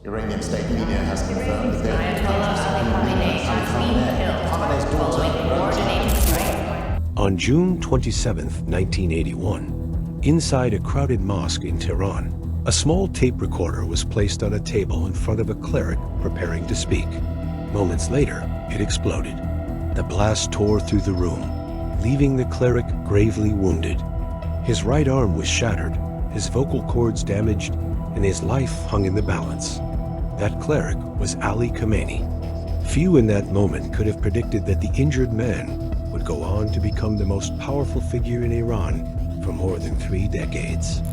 Iranian state media has confirmed that Ayatollah Ali Khamenei has been killed following coordinated strike. On June 27, 1981, inside a crowded mosque in Tehran, a small tape recorder was placed on a table in front of a cleric preparing to speak. Moments later, it exploded. The blast tore through the room, leaving the cleric gravely wounded. His right arm was shattered, his vocal cords damaged, and his life hung in the balance. That cleric was Ali Khamenei. Few in that moment could have predicted that the injured man would go on to become the most powerful figure in Iran for more than 3 decades.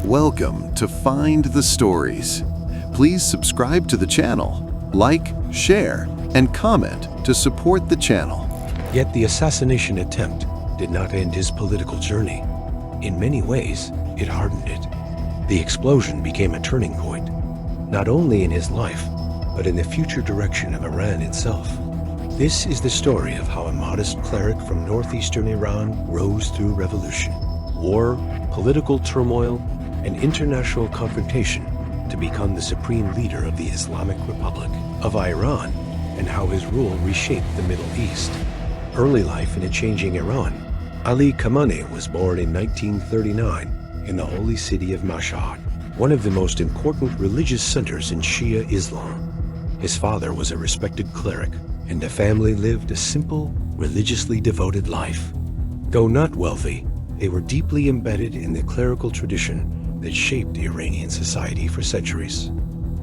Welcome to Find the Stories. Please subscribe to the channel, like, share, and comment to support the channel. Yet the assassination attempt did not end his political journey. In many ways, it hardened it. The explosion became a turning point, not only in his life, but in the future direction of Iran itself. This is the story of how a modest cleric from northeastern Iran rose through revolution, war, political turmoil, and international confrontation to become the supreme leader of the Islamic Republic of Iran, and how his rule reshaped the Middle East. Early life in a changing Iran. Ali Khamenei was born in 1939 in the holy city of Mashhad, one of the most important religious centers in Shia Islam. His father was a respected cleric, and the family lived a simple, religiously devoted life. Though not wealthy, they were deeply embedded in the clerical tradition that shaped Iranian society for centuries.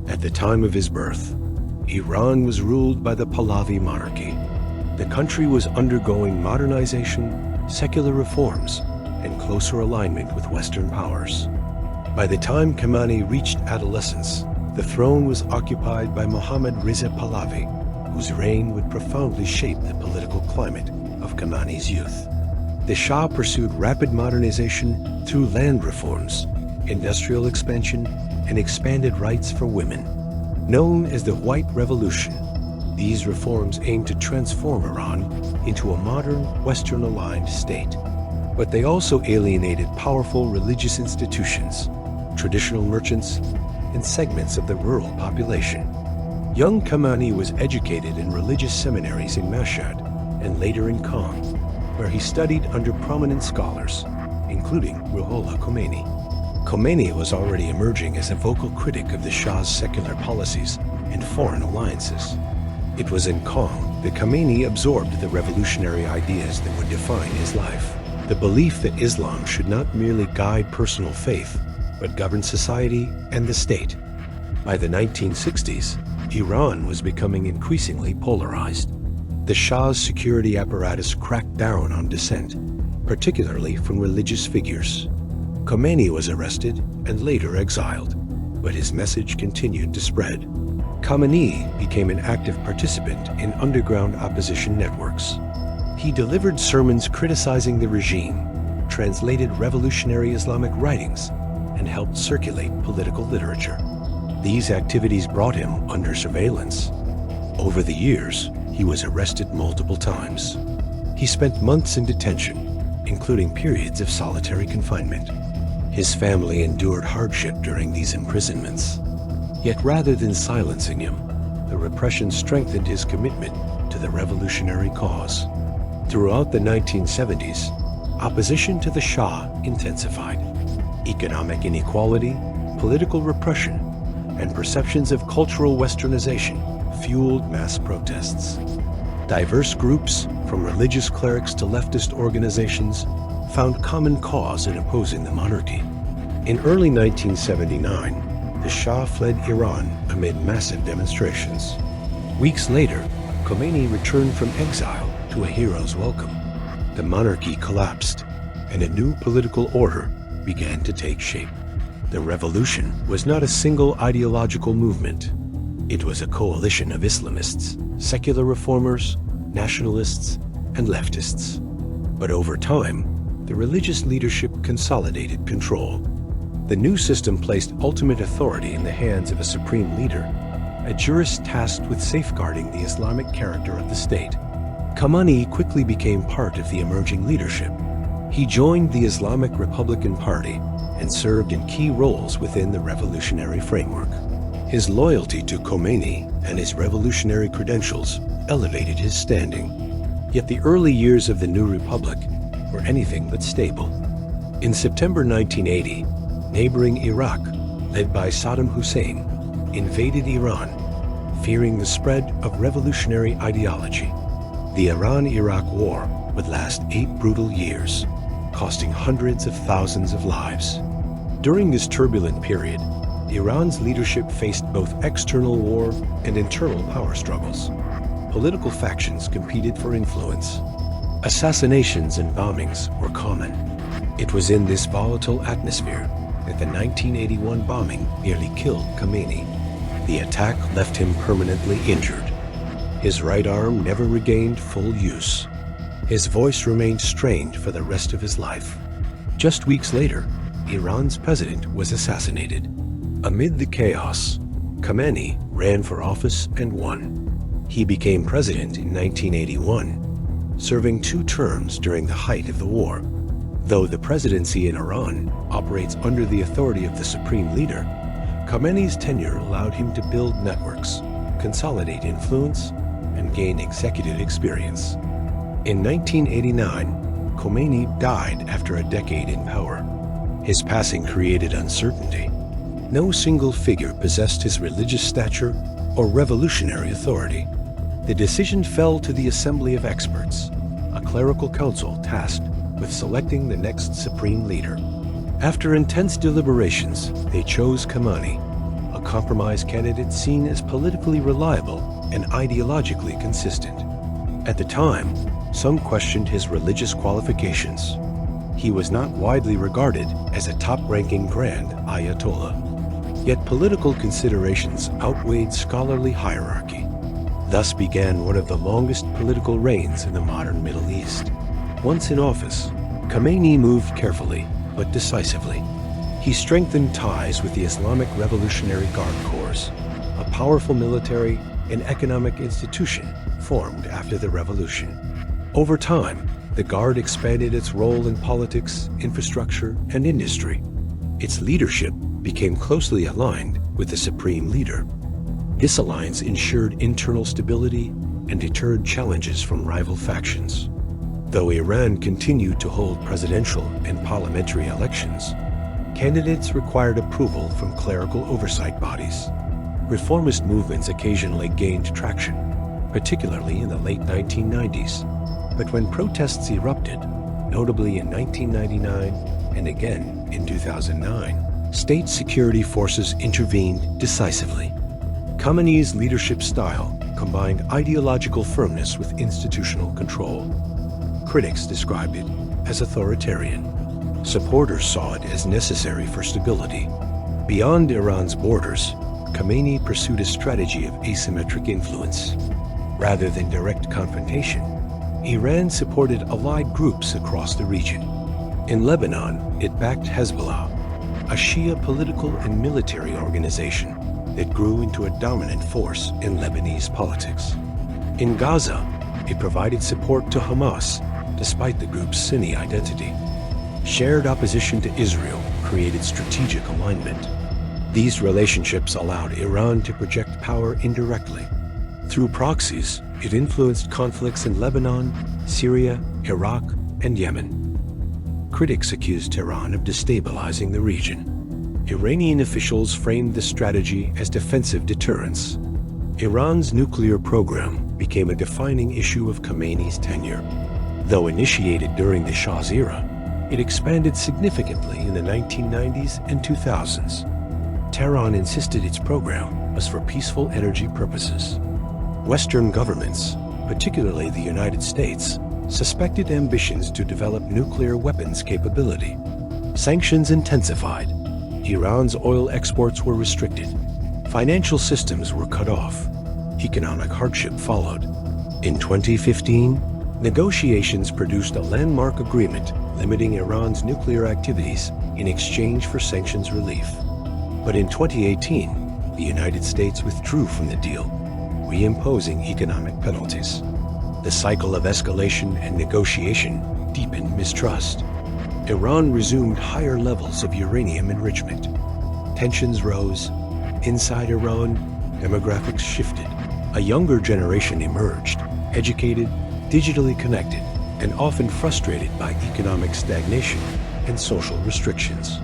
At the time of his birth, Iran was ruled by the Pahlavi monarchy. The country was undergoing modernization, secular reforms, and closer alignment with Western powers. By the time Khamenei reached adolescence, the throne was occupied by Mohammad Reza Pahlavi, whose reign would profoundly shape the political climate of Khamenei's youth. The Shah pursued rapid modernization through land reforms, industrial expansion, and expanded rights for women. Known as the White Revolution, these reforms aimed to transform Iran into a modern, Western-aligned state. But they also alienated powerful religious institutions, traditional merchants, and segments of the rural population. Young Khamenei was educated in religious seminaries in Mashhad and later in Qom, where he studied under prominent scholars, including Ruhollah Khomeini. Khomeini was already emerging as a vocal critic of the Shah's secular policies and foreign alliances. It was in Qom that Khomeini absorbed the revolutionary ideas that would define his life. The belief that Islam should not merely guide personal faith, but govern society and the state. By the 1960s, Iran was becoming increasingly polarized. The Shah's security apparatus cracked down on dissent, particularly from religious figures. Khomeini was arrested and later exiled, but his message continued to spread. Khamenei became an active participant in underground opposition networks. He delivered sermons criticizing the regime, translated revolutionary Islamic writings, and helped circulate political literature. These activities brought him under surveillance. Over the years, he was arrested multiple times. He spent months in detention, including periods of solitary confinement. His family endured hardship during these imprisonments. Yet rather than silencing him, the repression strengthened his commitment to the revolutionary cause. Throughout the 1970s, opposition to the Shah intensified. Economic inequality, political repression, and perceptions of cultural westernization fueled mass protests. Diverse groups, from religious clerics to leftist organizations, found common cause in opposing the monarchy. In early 1979, the Shah fled Iran amid massive demonstrations. Weeks later, Khomeini returned from exile to a hero's welcome. The monarchy collapsed, and a new political order began to take shape. The revolution was not a single ideological movement. It was a coalition of Islamists, secular reformers, nationalists, and leftists. But over time, the religious leadership consolidated control. The new system placed ultimate authority in the hands of a supreme leader, a jurist tasked with safeguarding the Islamic character of the state. Khamenei quickly became part of the emerging leadership. He joined the Islamic Republican Party and served in key roles within the revolutionary framework. His loyalty to Khomeini and his revolutionary credentials elevated his standing. Yet the early years of the new republic were anything but stable. In September 1980, neighboring Iraq, led by Saddam Hussein, invaded Iran, fearing the spread of revolutionary ideology. The Iran-Iraq War would last 8 brutal years, costing hundreds of thousands of lives. During this turbulent period, Iran's leadership faced both external war and internal power struggles. Political factions competed for influence. Assassinations and bombings were common. It was in this volatile atmosphere that the 1981 bombing nearly killed Khomeini. The attack left him permanently injured. His right arm never regained full use. His voice remained strained for the rest of his life. Just weeks later, Iran's president was assassinated. Amid the chaos, Khomeini ran for office and won. He became president in 1981, serving 2 terms during the height of the war. Though the presidency in Iran operates under the authority of the supreme leader, Khomeini's tenure allowed him to build networks, consolidate influence, and gain executive experience. In 1989, Khomeini died after a decade in power. His passing created uncertainty. No single figure possessed his religious stature or revolutionary authority. The decision fell to the Assembly of Experts, a clerical council tasked with selecting the next supreme leader. After intense deliberations, they chose Khomeini, a compromise candidate seen as politically reliable and ideologically consistent. At the time, some questioned his religious qualifications. He was not widely regarded as a top-ranking Grand Ayatollah. Yet political considerations outweighed scholarly hierarchy. Thus began one of the longest political reigns in the modern Middle East. Once in office, Khomeini moved carefully but decisively. He strengthened ties with the Islamic Revolutionary Guard Corps, a powerful military and economic institution formed after the revolution. Over time, the Guard expanded its role in politics, infrastructure, and industry. Its leadership became closely aligned with the supreme leader. This alliance ensured internal stability and deterred challenges from rival factions. Though Iran continued to hold presidential and parliamentary elections, candidates required approval from clerical oversight bodies. Reformist movements occasionally gained traction, particularly in the late 1990s. But when protests erupted, notably in 1999 and again in 2009, state security forces intervened decisively. Khomeini's leadership style combined ideological firmness with institutional control. Critics described it as authoritarian. Supporters saw it as necessary for stability. Beyond Iran's borders, Khomeini pursued a strategy of asymmetric influence. Rather than direct confrontation, Iran supported allied groups across the region. In Lebanon, it backed Hezbollah, a Shia political and military organization that grew into a dominant force in Lebanese politics. In Gaza, it provided support to Hamas despite the group's Sunni identity. Shared opposition to Israel created strategic alignment. These relationships allowed Iran to project power indirectly. Through proxies, it influenced conflicts in Lebanon, Syria, Iraq, and Yemen. Critics accused Tehran of destabilizing the region. Iranian officials framed the strategy as defensive deterrence. Iran's nuclear program became a defining issue of Khomeini's tenure. Though initiated during the Shah's era, it expanded significantly in the 1990s and 2000s. Tehran insisted its program was for peaceful energy purposes. Western governments, particularly the United States, suspected ambitions to develop nuclear weapons capability. Sanctions intensified. Iran's oil exports were restricted. Financial systems were cut off. Economic hardship followed. In 2015, negotiations produced a landmark agreement limiting Iran's nuclear activities in exchange for sanctions relief. But in 2018, the United States withdrew from the deal, reimposing economic penalties. The cycle of escalation and negotiation deepened mistrust. Iran resumed higher levels of uranium enrichment. Tensions rose, Inside Iran, demographics shifted. A younger generation emerged, educated, digitally connected, and often frustrated by economic stagnation and social restrictions.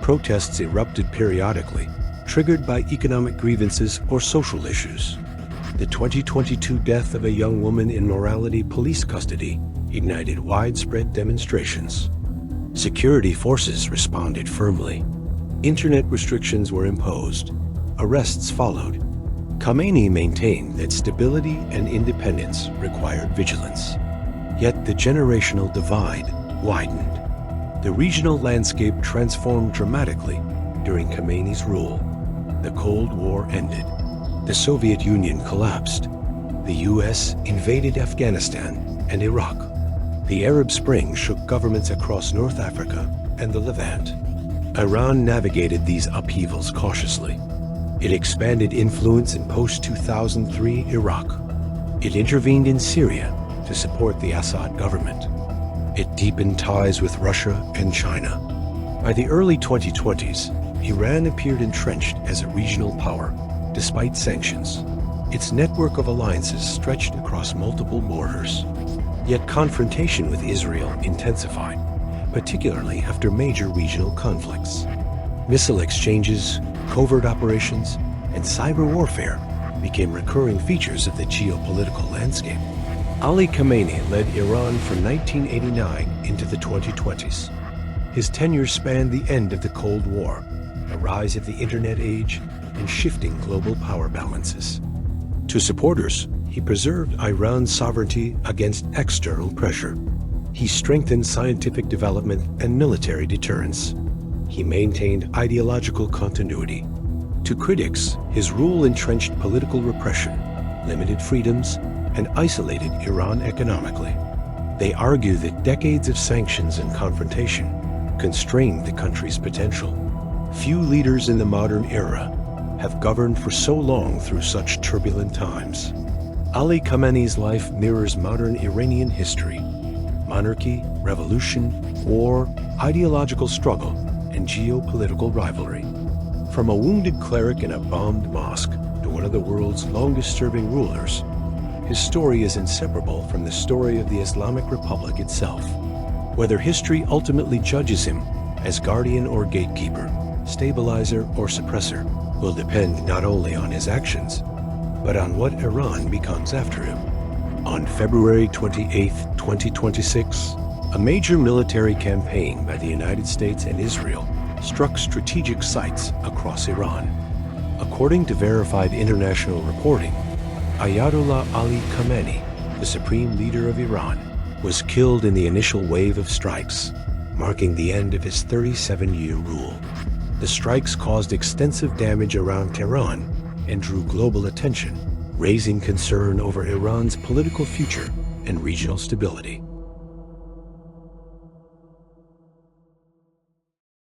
Protests erupted periodically, triggered by economic grievances or social issues. The 2022 death of a young woman in morality police custody ignited widespread demonstrations. Security forces responded firmly. Internet restrictions were imposed. Arrests followed. Khomeini maintained that stability and independence required vigilance. Yet the generational divide widened. The regional landscape transformed dramatically during Khomeini's rule. The Cold War ended. The Soviet Union collapsed. The US invaded Afghanistan and Iraq. The Arab Spring shook governments across North Africa and the Levant. Iran navigated these upheavals cautiously. It expanded influence in post-2003 Iraq. It intervened in Syria to support the Assad government. It deepened ties with Russia and China. By the early 2020s, Iran appeared entrenched as a regional power, despite sanctions. Its network of alliances stretched across multiple borders. Yet confrontation with Israel intensified, particularly after major regional conflicts. Missile exchanges, covert operations, and cyber warfare became recurring features of the geopolitical landscape. Ali Khamenei led Iran from 1989 into the 2020s. His tenure spanned the end of the Cold War, the rise of the Internet age, and shifting global power balances. To supporters, he preserved Iran's sovereignty against external pressure. He strengthened scientific development and military deterrence. He maintained ideological continuity. To critics, his rule entrenched political repression, limited freedoms, and isolated Iran economically. They argue that decades of sanctions and confrontation constrained the country's potential. Few leaders in the modern era have governed for so long through such turbulent times. Ali Khamenei's life mirrors modern Iranian history. Monarchy, revolution, war, ideological struggle, and geopolitical rivalry. From a wounded cleric in a bombed mosque to one of the world's longest-serving rulers, his story is inseparable from the story of the Islamic Republic itself. Whether history ultimately judges him as guardian or gatekeeper, stabilizer or suppressor, will depend not only on his actions, but on what Iran becomes after him. On February 28, 2026, a major military campaign by the United States and Israel struck strategic sites across Iran. According to verified international reporting, Ayatollah Ali Khamenei, the supreme leader of Iran, was killed in the initial wave of strikes, marking the end of his 37-year rule. The strikes caused extensive damage around Tehran and drew global attention, raising concern over Iran's political future and regional stability.